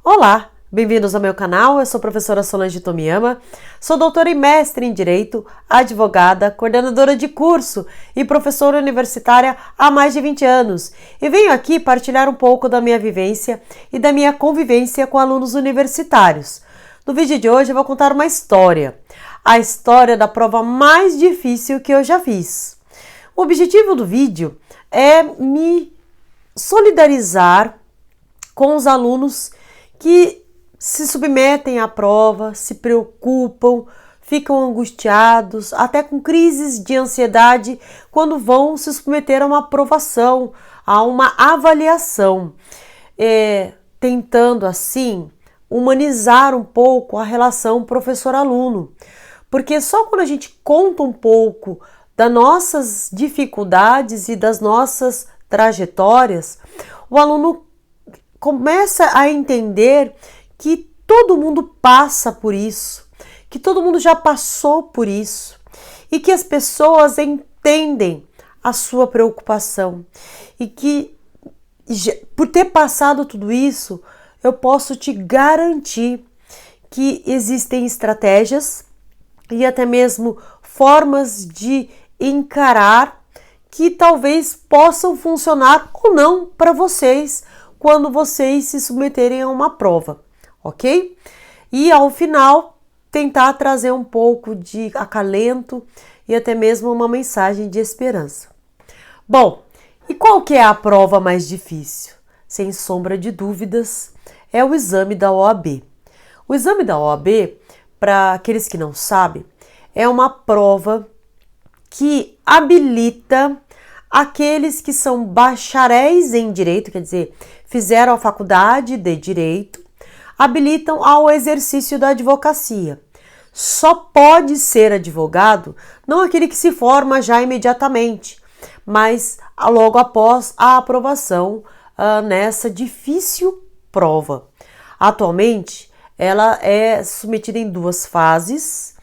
Olá, bem-vindos ao meu canal, eu sou a professora Solange Tomiyama, sou doutora e mestre em Direito, advogada, coordenadora de curso e professora universitária há mais de 20 anos e venho aqui partilhar um pouco da minha vivência e da minha convivência com alunos universitários. No vídeo de hoje eu vou contar uma história, a história da prova mais difícil que eu já fiz. O objetivo do vídeo é me solidarizar com os alunos que se submetem à prova, se preocupam, ficam angustiados, até com crises de ansiedade quando vão se submeter a uma aprovação, a uma avaliação, tentando assim humanizar um pouco a relação professor-aluno, porque só quando a gente conta um pouco das nossas dificuldades e das nossas trajetórias, o aluno começa a entender que todo mundo passa por isso, que todo mundo já passou por isso e que as pessoas entendem a sua preocupação e que por ter passado tudo isso, eu posso te garantir que existem estratégias e até mesmo formas de encarar que talvez possam funcionar ou não para vocês quando vocês se submeterem a uma prova, ok? E ao final, tentar trazer um pouco de acalento e até mesmo uma mensagem de esperança. Bom, e qual que é a prova mais difícil? Sem sombra de dúvidas, é o exame da OAB. O exame da OAB, para aqueles que não sabem, é uma prova que habilita aqueles que são bacharéis em direito, quer dizer, fizeram a faculdade de direito, habilitam ao exercício da advocacia. Só pode ser advogado, não aquele que se forma já imediatamente, mas logo após a aprovação nessa difícil prova. Atualmente, ela é submetida em 2 fases,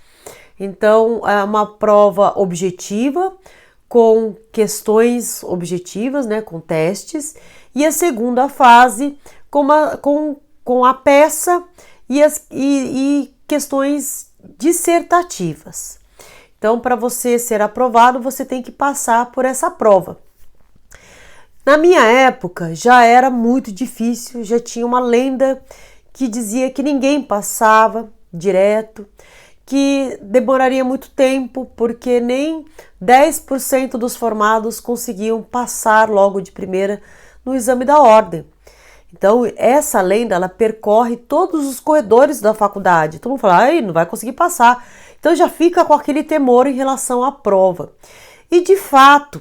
então é uma prova objetiva, com questões objetivas, né, com testes, e a segunda fase com a peça e questões dissertativas. Então, para você ser aprovado, você tem que passar por essa prova. Na minha época, já era muito difícil, já tinha uma lenda que dizia que ninguém passava direto, que demoraria muito tempo, porque nem 10% dos formados conseguiam passar logo de primeira no exame da ordem. Então, essa lenda, ela percorre todos os corredores da faculdade. Todo mundo fala, ai, não vai conseguir passar. Então, já fica com aquele temor em relação à prova. E, de fato,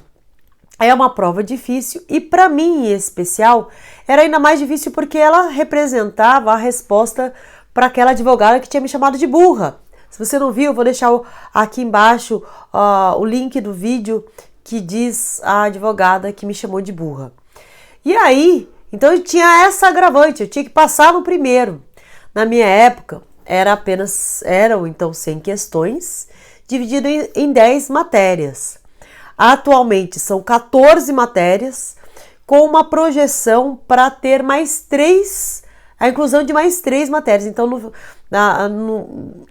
é uma prova difícil e, para mim, em especial, era ainda mais difícil porque ela representava a resposta para aquela advogada que tinha me chamado de burra. Se você não viu, eu vou deixar aqui embaixo o link do vídeo que diz a advogada que me chamou de burra. E aí, então eu tinha essa agravante, eu tinha que passar no primeiro. Na minha época, eram então 100 questões, dividido em 10 matérias. Atualmente são 14 matérias, com uma projeção para ter a inclusão de mais 3 matérias. Então,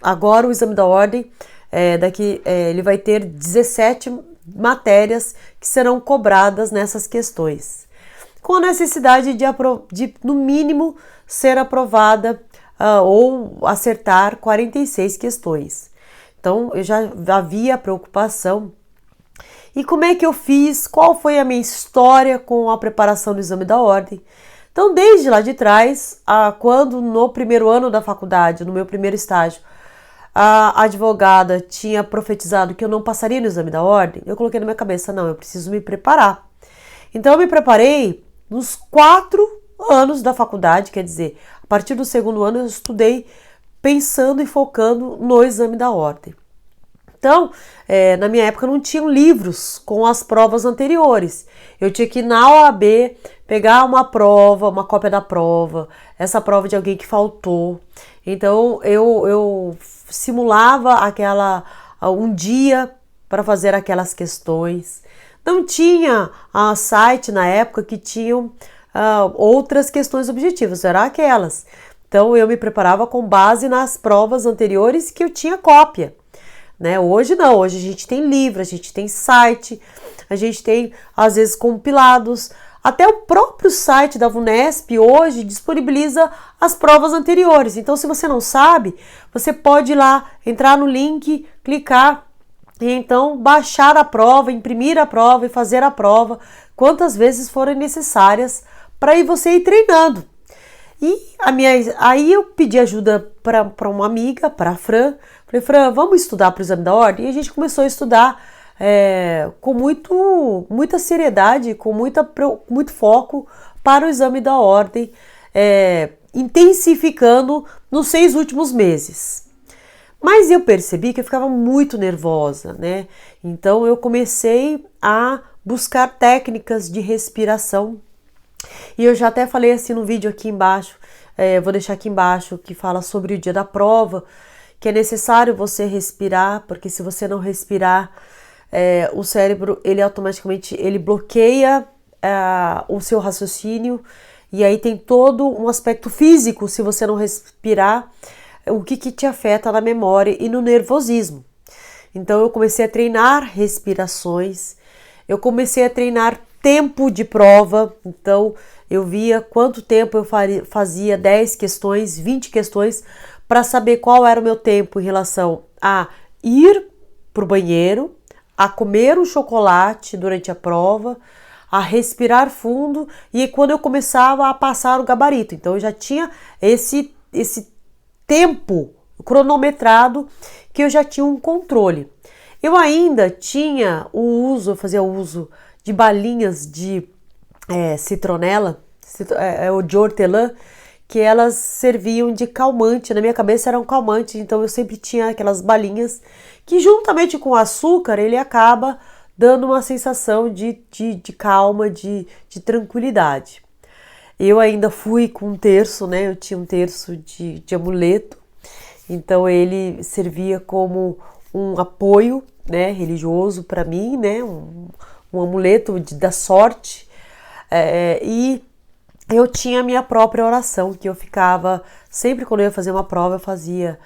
agora o exame da ordem, ele vai ter 17 matérias que serão cobradas nessas questões, com a necessidade de no mínimo, ser aprovada ou acertar 46 questões. Então, eu já havia preocupação. E como é que eu fiz? Qual foi a minha história com a preparação do exame da ordem? Então, desde lá de trás, quando no primeiro ano da faculdade, no meu primeiro estágio, a advogada tinha profetizado que eu não passaria no exame da ordem, eu coloquei na minha cabeça, não, eu preciso me preparar. Então, eu me preparei nos 4 anos da faculdade, quer dizer, a partir do segundo ano eu estudei pensando e focando no exame da ordem. Então, na minha época não tinham livros com as provas anteriores. Eu tinha que ir na OAB pegar uma cópia da prova, essa prova de alguém que faltou. Então, eu simulava um dia para fazer aquelas questões. Não tinha site na época que tinham outras questões objetivas, eram aquelas. Então eu me preparava com base nas provas anteriores que eu tinha cópia, né? Hoje não, hoje a gente tem livro, a gente tem site, a gente tem às vezes compilados, até o próprio site da VUNESP hoje disponibiliza as provas anteriores. Então se você não sabe, você pode ir lá, entrar no link, clicar e então baixar a prova, imprimir a prova e fazer a prova quantas vezes forem necessárias para você ir treinando. E aí eu pedi ajuda para uma amiga, para a Fran. Falei, Fran, vamos estudar para o exame da ordem? E a gente começou a estudar com muita seriedade, com muito foco para o exame da ordem, intensificando nos 6 últimos meses. Mas eu percebi que eu ficava muito nervosa, né? Então eu comecei a buscar técnicas de respiração. E eu já até falei assim no vídeo aqui embaixo, vou deixar aqui embaixo, que fala sobre o dia da prova, que é necessário você respirar, porque se você não respirar, o cérebro, ele automaticamente, ele bloqueia o seu raciocínio, e aí tem todo um aspecto físico, se você não respirar, o que te afeta na memória e no nervosismo. Então eu comecei a treinar respirações, eu comecei a treinar tempo de prova, então eu via quanto tempo eu fazia 10 questões, 20 questões, para saber qual era o meu tempo em relação a ir para o banheiro, a comer um chocolate durante a prova, a respirar fundo e quando eu começava a passar o gabarito. Então eu já tinha esse tempo cronometrado que eu já tinha um controle. Eu ainda tinha eu fazia uso de balinhas de citronela, ou de hortelã, que elas serviam de calmante. Na minha cabeça era um calmante, então eu sempre tinha aquelas balinhas que juntamente com o açúcar ele acaba dando uma sensação de calma, de tranquilidade. Eu ainda fui com um terço, né? Eu tinha um terço de amuleto, então ele servia como um apoio, né, religioso para mim, né? Um amuleto da sorte, e eu tinha a minha própria oração, que eu ficava, sempre quando eu ia fazer uma prova, eu fazia,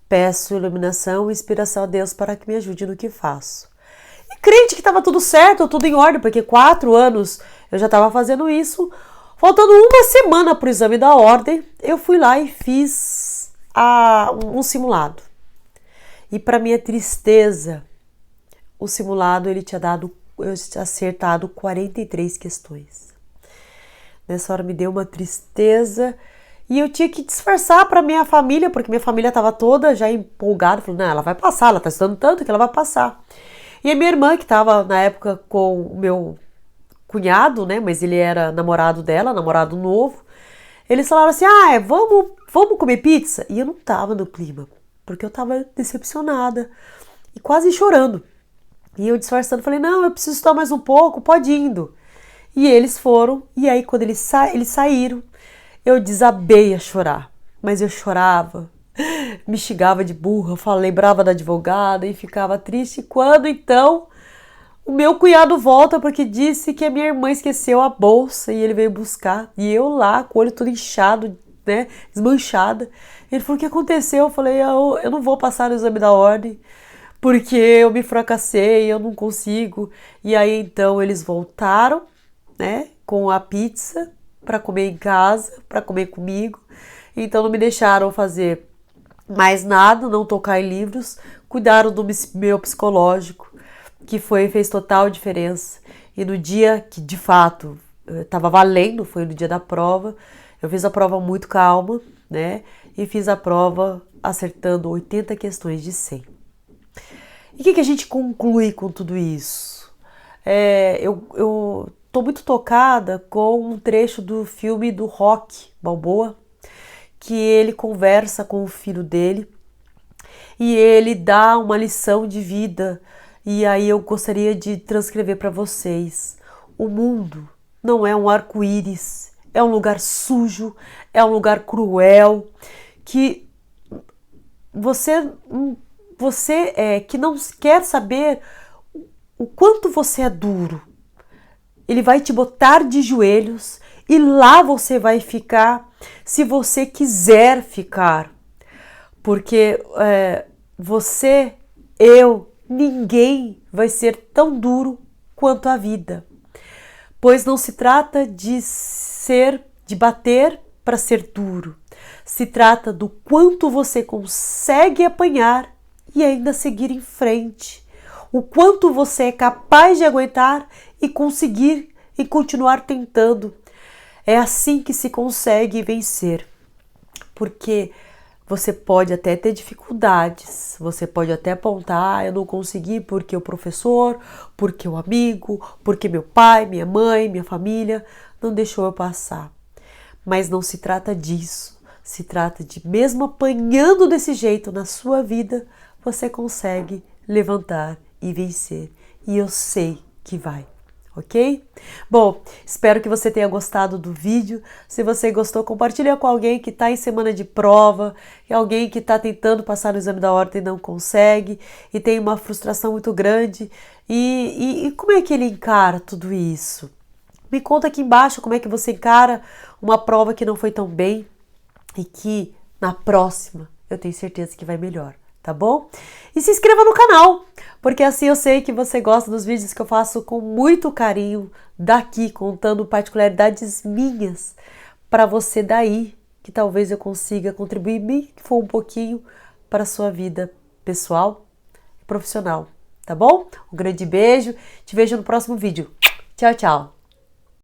peço iluminação e inspiração a Deus para que me ajude no que faço. E crente que estava tudo certo, tudo em ordem, porque 4 anos eu já estava fazendo isso. Faltando uma semana para o exame da ordem, eu fui lá e fiz um simulado. E para minha tristeza, o simulado ele tinha acertado 43 questões. Nessa hora me deu uma tristeza e eu tinha que disfarçar para minha família, porque minha família estava toda já empolgada, falando, não, ela vai passar, ela está estudando tanto que ela vai passar. E a minha irmã, que estava na época com o meu cunhado, né, mas ele era namorado dela, namorado novo, eles falaram assim, vamos comer pizza? E eu não estava no clima, porque eu estava decepcionada e quase chorando. E eu disfarçando, falei, não, eu preciso estudar mais um pouco, pode ir indo. E eles foram, e aí quando eles saíram, eu desabei a chorar. Mas eu chorava, me xingava de burra, lembrava da advogada e ficava triste. Quando então o meu cunhado volta porque disse que a minha irmã esqueceu a bolsa e ele veio buscar. E eu lá, com o olho todo inchado, né, desmanchada. Ele falou, o que aconteceu? Eu falei, eu não vou passar no exame da ordem, porque eu me fracassei, eu não consigo. E aí então eles voltaram, né, com a pizza para comer em casa, para comer comigo. Então não me deixaram fazer mais nada, não tocar em livros, cuidaram do meu psicológico, que fez total diferença. E no dia que de fato estava valendo, foi no dia da prova, eu fiz a prova muito calma, né, e fiz a prova acertando 80 questões de 100. E o que a gente conclui com tudo isso? Eu tô muito tocada com um trecho do filme do Rocky Balboa, que ele conversa com o filho dele e ele dá uma lição de vida. E aí eu gostaria de transcrever para vocês. O mundo não é um arco-íris, é um lugar sujo, é um lugar cruel, que você que não quer saber o quanto você é duro. Ele vai te botar de joelhos e lá você vai ficar se você quiser ficar, porque você, eu, ninguém vai ser tão duro quanto a vida, pois não se trata de bater para ser duro, se trata do quanto você consegue apanhar e ainda seguir em frente, o quanto você é capaz de aguentar e conseguir e continuar tentando. É assim que se consegue vencer, porque você pode até ter dificuldades, você pode até apontar, eu não consegui porque o professor, porque o amigo, porque meu pai, minha mãe, minha família não deixou eu passar. Mas não se trata disso, se trata de mesmo apanhando desse jeito na sua vida, você consegue levantar e vencer. E eu sei que vai. Ok? Bom, espero que você tenha gostado do vídeo. Se você gostou, compartilha com alguém que está em semana de prova, alguém que está tentando passar no exame da ordem e não consegue, e tem uma frustração muito grande. E como é que ele encara tudo isso? Me conta aqui embaixo como é que você encara uma prova que não foi tão bem e que na próxima eu tenho certeza que vai melhor. Tá bom? E se inscreva no canal, porque assim eu sei que você gosta dos vídeos que eu faço com muito carinho daqui, contando particularidades minhas para você daí, que talvez eu consiga contribuir bem que for um pouquinho para a sua vida pessoal e profissional, tá bom? Um grande beijo, te vejo no próximo vídeo. Tchau, tchau!